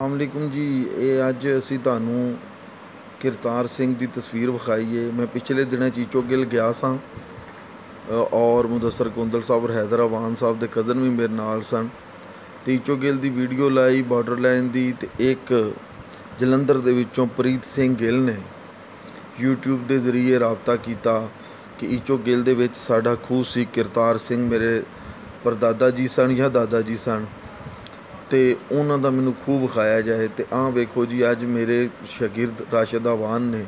अस्सलामुअलैकुम जी। ये अज असी तुहानू करतार सिंह की तस्वीर विखाई है। मैं पिछले दिनों ईचो गिल गया सा और मुदस्सर कुंदल साहब और हैदर अवान साहब के कज़न भी मेरे नाल सन। तो ईचो गिल की वीडियो लाई बॉर्डर लाइन की। तो एक जलंधर दे विचों प्रीत सिंह गिल ने यूट्यूब के जरिए रबता किया कि ईचो गिल दे विच साडा खूह सी, करतार सिंह मेरे परदादा जी सन या दादा जी सन, तो उन्हों का मैनू खूह विखाया जाए। तो वेखो जी, अज मेरे शागिर्द राशिद अवान ने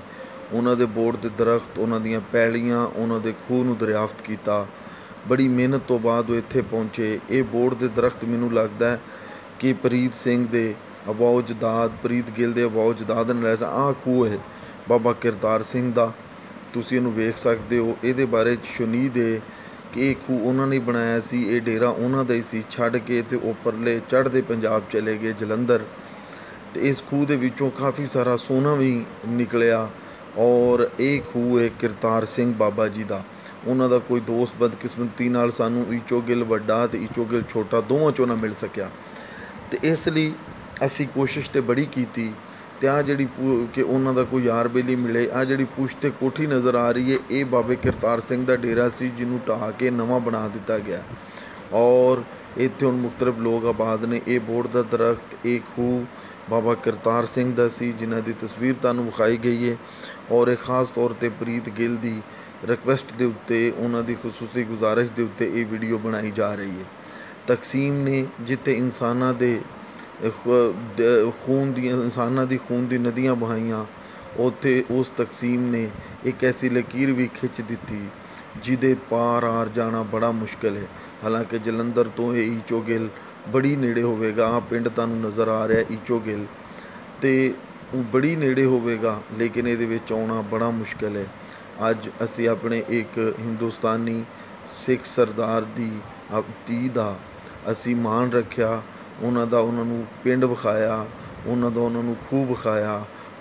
उन्होंने बोर्ड के दरख्त, उन्होंने पैलियाँ, उन्होंने खूह नूं दरियाफ्त किया। बड़ी मेहनत तो बाद वो इत्थे पहुँचे। ये बोर्ड के दरख्त मैनू लगता है कि प्रीत सिंह दे अबाओ जदाद, प्रीत गिल दे अबाओ जदाद ने लैसा खूह है बाबा करतार सिंह का। तुसीं इहनूं वेख सकते हो। ये बारे शुनीद है कि ये खूह उन्होंने बनाया सी, ये डेरा उन्हों का ही सी। छड़ के तो उपरले चढ़ते पंजाब चले गए जलंधर। तो इस खूह के विचों काफ़ी सारा सोना भी निकलिया। और ये खूह है करतार सिंह बाबा जी का। उन्हों का कोई दोस्त बदकिस्मती नाल सानू ईचो गिल वड्डा तो ईचो गिल छोटा दोवां चों ना मिल सकिया। तो इसलिए असी कोशिश तो बड़ी की। तो आ जी कि उन्हों का कोई यार बेली मिले। आ जी पुश्ते कोठी नज़र आ रही है, ये बाबे करतार सिंह का डेरा सी, जिन्हों ढा के नवा बना दिता गया। और इत्थे हुण मुख्तलिफ लोग आबाद ने। ये बोर्ड का दरख्त, ये खूह बाबा करतार सिंह का सी, जिन्हां दी तस्वीर तुहानूं विखाई गई है। और एक खास तौर पर प्रीत गिल की रिक्वेस्ट के उत्ते, उन्हों की खसूसी गुजारिश के उत्ते ये वीडियो बनाई जा रही है। तकसीम ने जिथे इंसाना दे खून दी, इंसाना की खून की नदियाँ बहाइयाँ, उत्थे उस तकसीम ने एक ऐसी लकीर भी खिंच दी जिदे पार आर जाना बड़ा मुश्किल है। हालांकि जलंधर तो ये ईचो गिल बड़ी नेड़े होवेगा। पिंड तुहानूं नज़र आ रहा ईचो गिल, तो बड़ी नेड़े होवेगा, लेकिन ये आना बड़ा मुश्किल है। अज असी अपने एक हिंदुस्तानी सिख सरदार की धी का असी मान रखा। उन्होंने पिंड विखाया, उन्होंने खूह विखाया,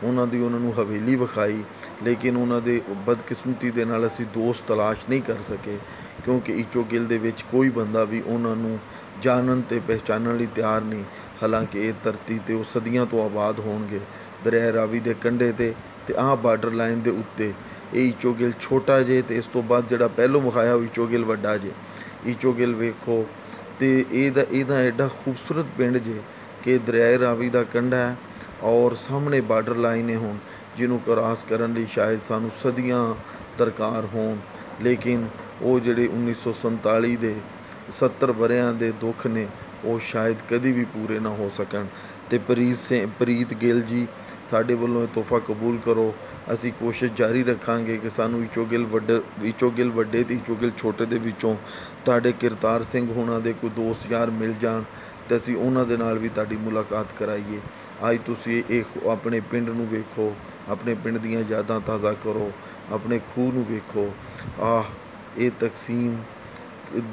उन्होंने हवेली विखाई, लेकिन उन्होंने बदकिस्मती के नाल असी दोस्त तलाश नहीं कर सके, क्योंकि ईचो गिल दे विच कोई बंदा भी उन्होंने जानन ते पहचानण लई तैयार नहीं। हालांकि ये धरती ते वो सदियां तो आबाद होणगे, दरिया रावी के कंढे ते आ बार्डर लाइन के उत्ते। ये ईचो गिल छोटा जे, तो इस तो बाद जिहड़ा पहलों विखाया ईचो गिल वड्डा जे। ईचो गिल वेखो, तो यदा एडा खूबसूरत पिंड जे कि दरियाए रावी का कंढा है और सामने बार्डर लाइन है हुण, जिन्हों क्रॉस करन लई शायद सानू सदियां दरकार होण। लेकिन वो जिहड़े 1947 के 70 वरियां दे दुख ने, वो शायद कभी भी पूरे ना हो सकन। तो प्रीत गिल जी, साडे वल्लों ये तोहफा कबूल करो। असी कोशिश जारी रखांगे कि सानू ईचो गिल वड्डे ते ईचो गिल छोटे दे विचों तुहाडे करतार सिंह होना दे कोई दोस्त यार मिल जाण, तो असी उन्हां दे नाल भी तुहाडी मुलाकात कराइए। अज तुसीं अपने पिंड नूं वेखो, अपने पिंड दीयां यादां ताज़ा करो, अपने खूह नूं वेखो। ये तकसीम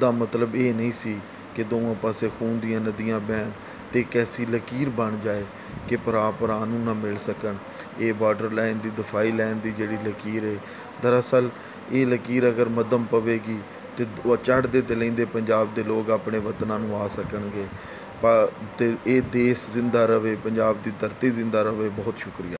दा मतलब ये नहीं सी कि दोवां पासे खून दीयां नदियां बहन तो एक ऐसी लकीर बन जाए कि भरा भरा नूं ना मिल सकन। ये बार्डर लाइन की दफाई लैन की जिहड़ी लकीर है, दरअसल ये लकीर अगर मद्धम पवेगी तो चढ़ते तो लेंदे पंजाब के लोग अपने वतनों नूं आ सकणगे। तो ये देश जिंदा रहे, पंजाब की धरती जिंदा रहे। बहुत शुक्रिया।